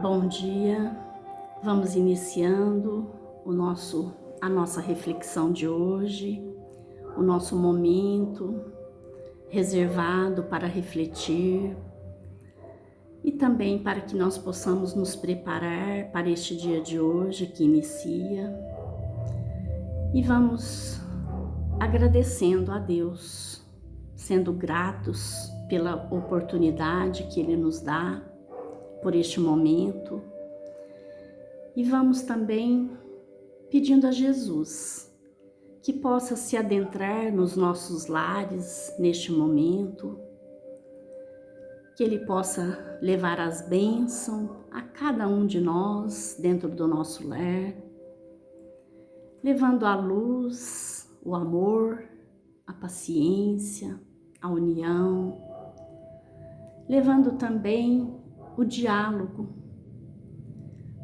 Bom dia, vamos iniciando a nossa reflexão de hoje, o nosso momento reservado para refletir e também para que nós possamos nos preparar para este dia de hoje que inicia. E vamos agradecendo a Deus, sendo gratos pela oportunidade que Ele nos dá por este momento, e vamos também pedindo a Jesus que possa se adentrar nos nossos lares neste momento, que Ele possa levar as bênçãos a cada um de nós dentro do nosso lar, levando a luz, o amor, a paciência, a união, levando também o diálogo,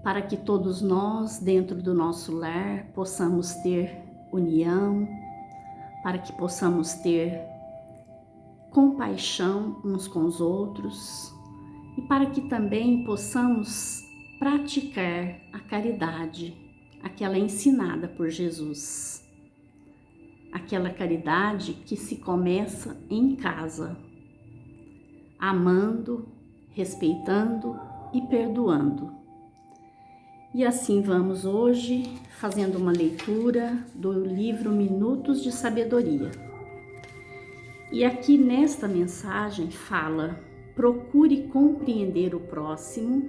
para que todos nós, dentro do nosso lar, possamos ter união, para que possamos ter compaixão uns com os outros e para que também possamos praticar a caridade, aquela ensinada por Jesus, aquela caridade que se começa em casa, amando, respeitando e perdoando. E assim vamos hoje fazendo uma leitura do livro Minutos de Sabedoria. E aqui nesta mensagem fala: procure compreender o próximo,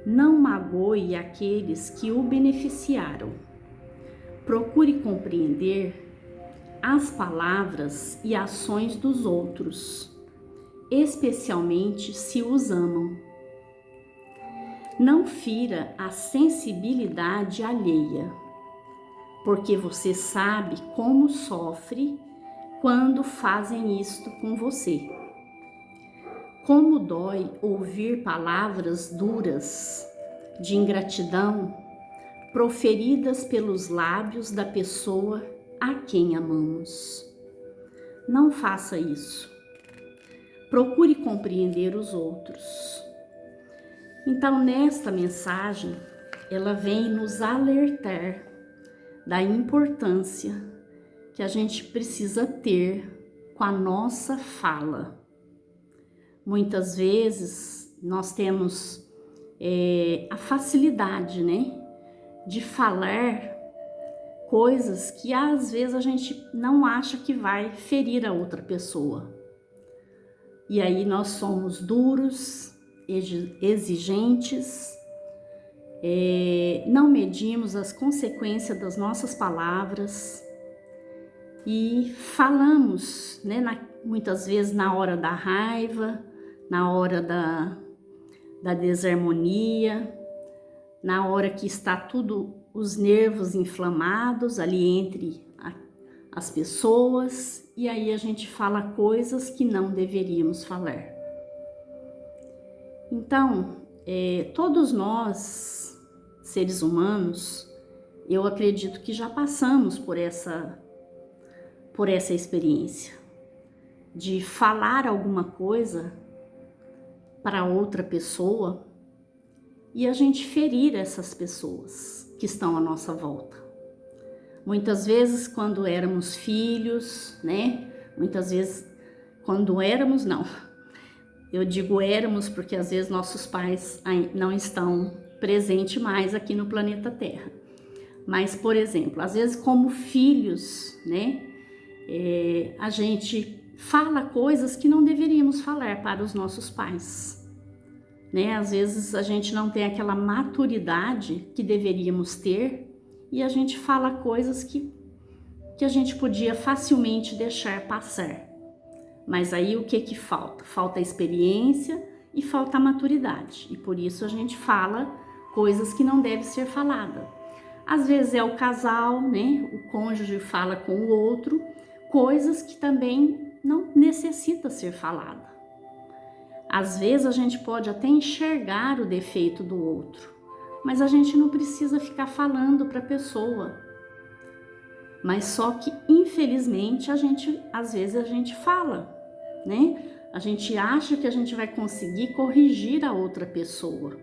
não magoe aqueles que o beneficiaram. Procure compreender as palavras e ações dos outros, especialmente se os amam. Não fira a sensibilidade alheia, porque você sabe como sofre quando fazem isto com você. Como dói ouvir palavras duras, de ingratidão, proferidas pelos lábios da pessoa a quem amamos. Não faça isso. Procure compreender os outros. Então, nesta mensagem, ela vem nos alertar da importância que a gente precisa ter com a nossa fala. Muitas vezes, nós temos a facilidade, de falar coisas que às vezes a gente não acha que vai ferir a outra pessoa. E aí nós somos duros, exigentes, não medimos as consequências das nossas palavras e falamos, muitas vezes na hora da raiva, na hora da desarmonia, na hora que está tudo, os nervos inflamados ali entre as pessoas, e aí a gente fala coisas que não deveríamos falar. Então, todos nós, seres humanos, eu acredito que já passamos por essa experiência de falar alguma coisa para outra pessoa e a gente ferir essas pessoas que estão à nossa volta. Muitas vezes quando éramos filhos, muitas vezes quando éramos, não. Eu digo éramos porque às vezes nossos pais não estão presentes mais aqui no planeta Terra. Mas, por exemplo, às vezes como filhos, a gente fala coisas que não deveríamos falar para os nossos pais. Às vezes a gente não tem aquela maturidade que deveríamos ter e a gente fala coisas que a gente podia facilmente deixar passar. Mas aí o que falta? Falta a experiência e falta a maturidade. E por isso a gente fala coisas que não devem ser faladas. Às vezes é o casal, o cônjuge fala com o outro, coisas que também não necessita ser falada. Às vezes a gente pode até enxergar o defeito do outro, mas a gente não precisa ficar falando para a pessoa. Mas só que, infelizmente, às vezes a gente fala, A gente acha que a gente vai conseguir corrigir a outra pessoa,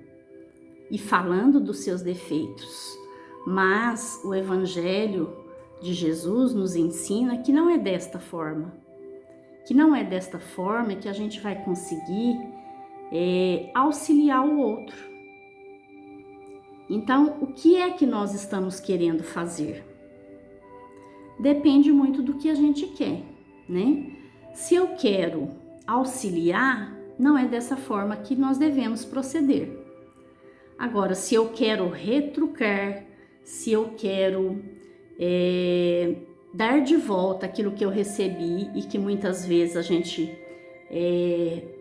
e falando dos seus defeitos. Mas o Evangelho de Jesus nos ensina que não é desta forma. Que não é desta forma que a gente vai conseguir auxiliar o outro. Então, o que é que nós estamos querendo fazer? Depende muito do que a gente quer, né? Se eu quero auxiliar, não é dessa forma que nós devemos proceder. Agora, se eu quero retrucar, se eu quero dar de volta aquilo que eu recebi e que muitas vezes a gente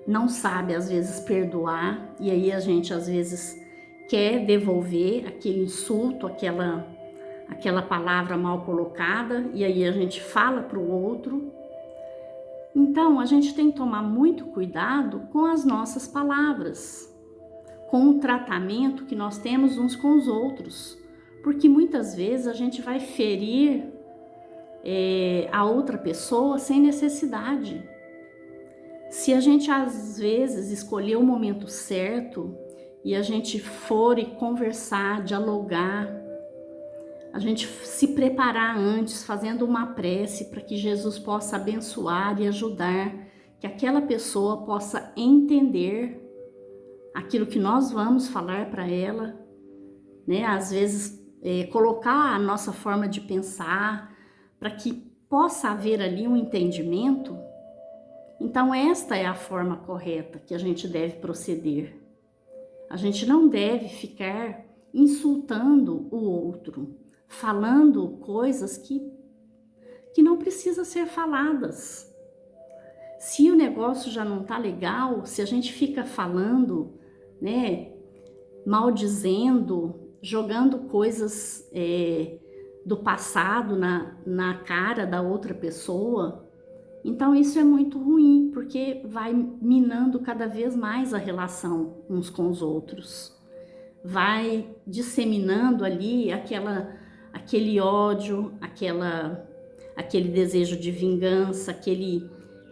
não sabe, às vezes, perdoar, e aí a gente, às vezes, quer devolver aquele insulto, aquela palavra mal colocada, e aí a gente fala para o outro. Então, a gente tem que tomar muito cuidado com as nossas palavras, com o tratamento que nós temos uns com os outros, porque muitas vezes a gente vai ferir a outra pessoa sem necessidade. Se a gente às vezes escolher o momento certo e a gente for e conversar, dialogar, a gente se preparar antes, fazendo uma prece para que Jesus possa abençoar e ajudar, que aquela pessoa possa entender aquilo que nós vamos falar para ela, né? Às vezes colocar a nossa forma de pensar para que possa haver ali um entendimento. Então esta é a forma correta que a gente deve proceder. A gente não deve ficar insultando o outro, falando coisas que não precisam ser faladas. Se o negócio já não tá legal, se a gente fica falando, né, maldizendo, jogando coisas do passado na cara da outra pessoa, então isso é muito ruim, porque vai minando cada vez mais a relação uns com os outros. Vai disseminando ali aquele ódio, aquele desejo de vingança,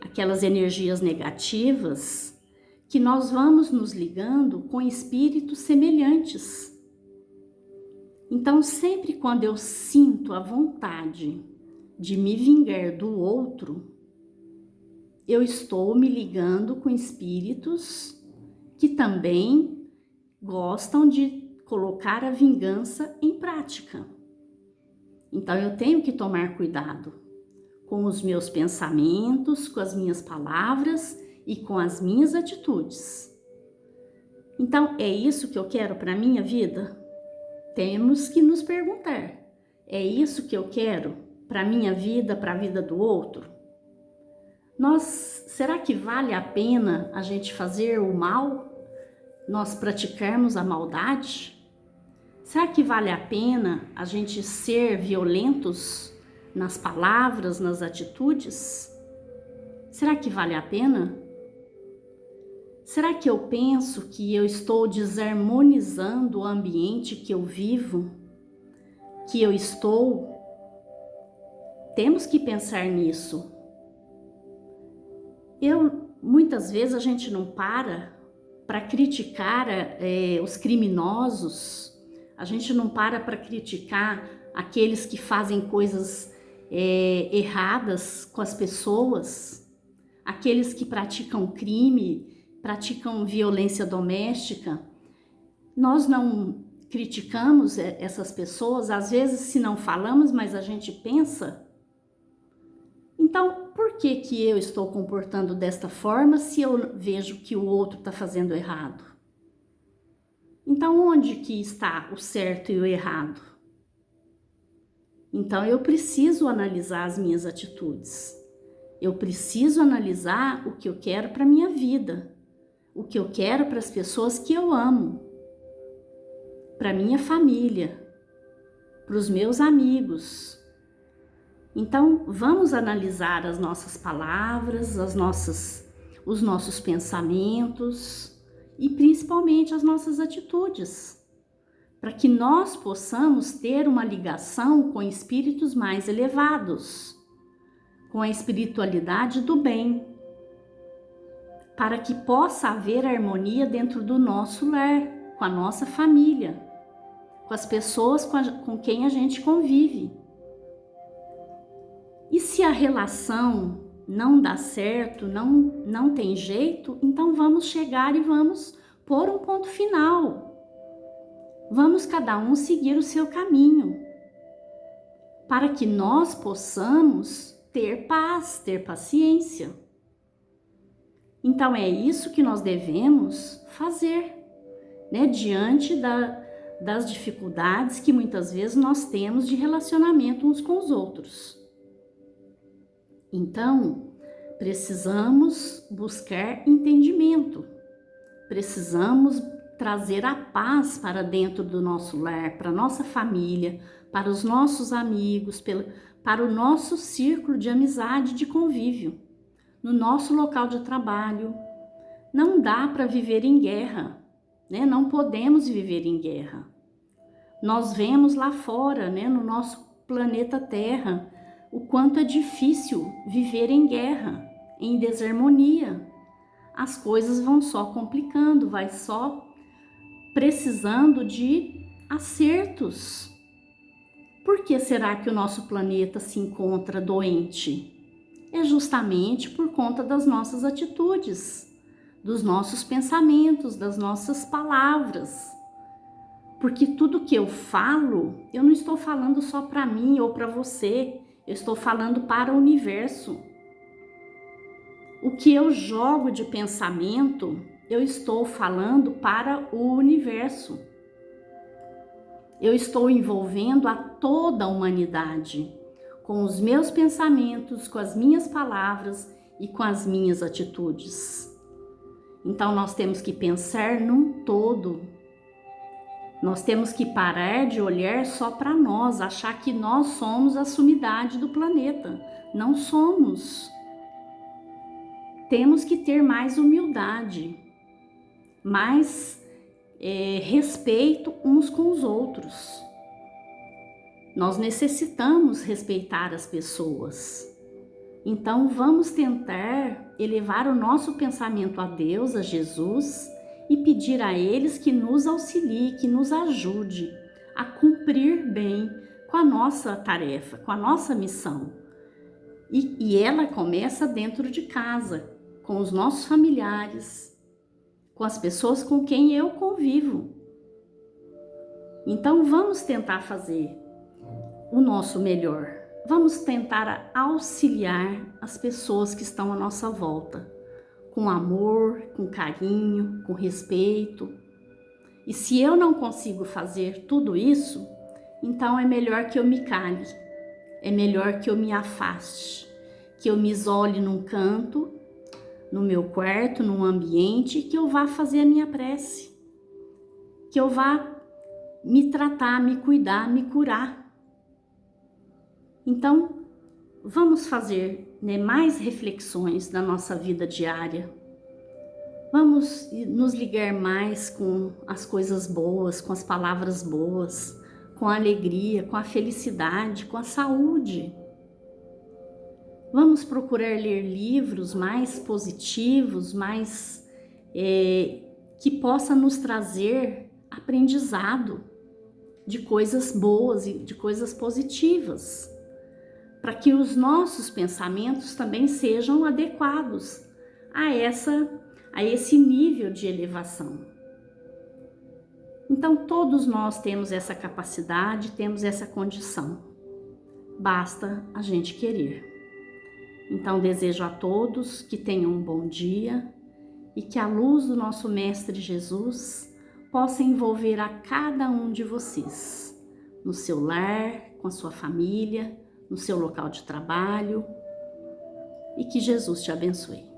aquelas energias negativas, que nós vamos nos ligando com espíritos semelhantes. Então, sempre quando eu sinto a vontade de me vingar do outro, eu estou me ligando com espíritos que também gostam de colocar a vingança em prática. Então eu tenho que tomar cuidado com os meus pensamentos, com as minhas palavras e com as minhas atitudes. Então é isso que eu quero para a minha vida? Temos que nos perguntar: é isso que eu quero para a minha vida, para a vida do outro? Será que vale a pena a gente fazer o mal? Nós praticarmos a maldade? Será que vale a pena a gente ser violentos nas palavras, nas atitudes? Será que vale a pena? Será que eu penso que eu estou desarmonizando o ambiente que eu vivo, que eu estou? Temos que pensar nisso. Muitas vezes a gente não para criticar os criminosos, a gente não para criticar aqueles que fazem coisas erradas com as pessoas, aqueles que praticam crime, praticam violência doméstica. Nós não criticamos essas pessoas, às vezes se não falamos, mas a gente pensa. Então, por que eu estou comportando desta forma se eu vejo que o outro está fazendo errado? Então, onde que está o certo e o errado? Então, eu preciso analisar as minhas atitudes. Eu preciso analisar o que eu quero para a minha vida, o que eu quero para as pessoas que eu amo, para a minha família, para os meus amigos. Então, vamos analisar as nossas palavras, os nossos pensamentos e principalmente as nossas atitudes, para que nós possamos ter uma ligação com espíritos mais elevados, com a espiritualidade do bem, para que possa haver harmonia dentro do nosso lar, com a nossa família, com as pessoas com quem a gente convive. E se a relação não dá certo, não tem jeito, então vamos chegar e vamos pôr um ponto final. Vamos cada um seguir o seu caminho, para que nós possamos ter paz, ter paciência. Então é isso que nós devemos fazer, né? Diante das dificuldades que muitas vezes nós temos de relacionamento uns com os outros. Então, precisamos buscar entendimento, precisamos trazer a paz para dentro do nosso lar, para a nossa família, para os nossos amigos, para o nosso círculo de amizade, de convívio, no nosso local de trabalho. Não dá para viver em guerra, né? Não podemos viver em guerra. Nós vemos lá fora, né, no nosso planeta Terra, o quanto é difícil viver em guerra, em desarmonia. As coisas vão só complicando, vai só precisando de acertos. Por que será que o nosso planeta se encontra doente? É justamente por conta das nossas atitudes, dos nossos pensamentos, das nossas palavras. Porque tudo que eu falo, eu não estou falando só para mim ou para você, eu estou falando para o universo. O que eu jogo de pensamento, eu estou falando para o universo. Eu estou envolvendo a toda a humanidade com os meus pensamentos, com as minhas palavras e com as minhas atitudes. Então nós temos que pensar num todo. Nós temos que parar de olhar só para nós, achar que nós somos a sumidade do planeta. Não somos. Temos que ter mais humildade, mais respeito uns com os outros. Nós necessitamos respeitar as pessoas. Então vamos tentar elevar o nosso pensamento a Deus, a Jesus, e pedir a eles que nos auxilie, que nos ajude a cumprir bem com a nossa tarefa, com a nossa missão. E ela começa dentro de casa, com os nossos familiares, com as pessoas com quem eu convivo. Então vamos tentar fazer o nosso melhor. Vamos tentar auxiliar as pessoas que estão à nossa volta, com amor, com carinho, com respeito. E se eu não consigo fazer tudo isso, então é melhor que eu me cale, é melhor que eu me afaste, que eu me isole num canto, no meu quarto, num ambiente, que eu vá fazer a minha prece, que eu vá me tratar, me cuidar, me curar. Então, vamos fazer, né, mais reflexões na nossa vida diária. Vamos nos ligar mais com as coisas boas, com as palavras boas, com a alegria, com a felicidade, com a saúde. Vamos procurar ler livros mais positivos, mais que possa nos trazer aprendizado de coisas boas e de coisas positivas, para que os nossos pensamentos também sejam adequados a esse nível de elevação. Então todos nós temos essa capacidade, temos essa condição. Basta a gente querer. Então desejo a todos que tenham um bom dia e que a luz do nosso Mestre Jesus possa envolver a cada um de vocês, no seu lar, com a sua família, no seu local de trabalho, e que Jesus te abençoe.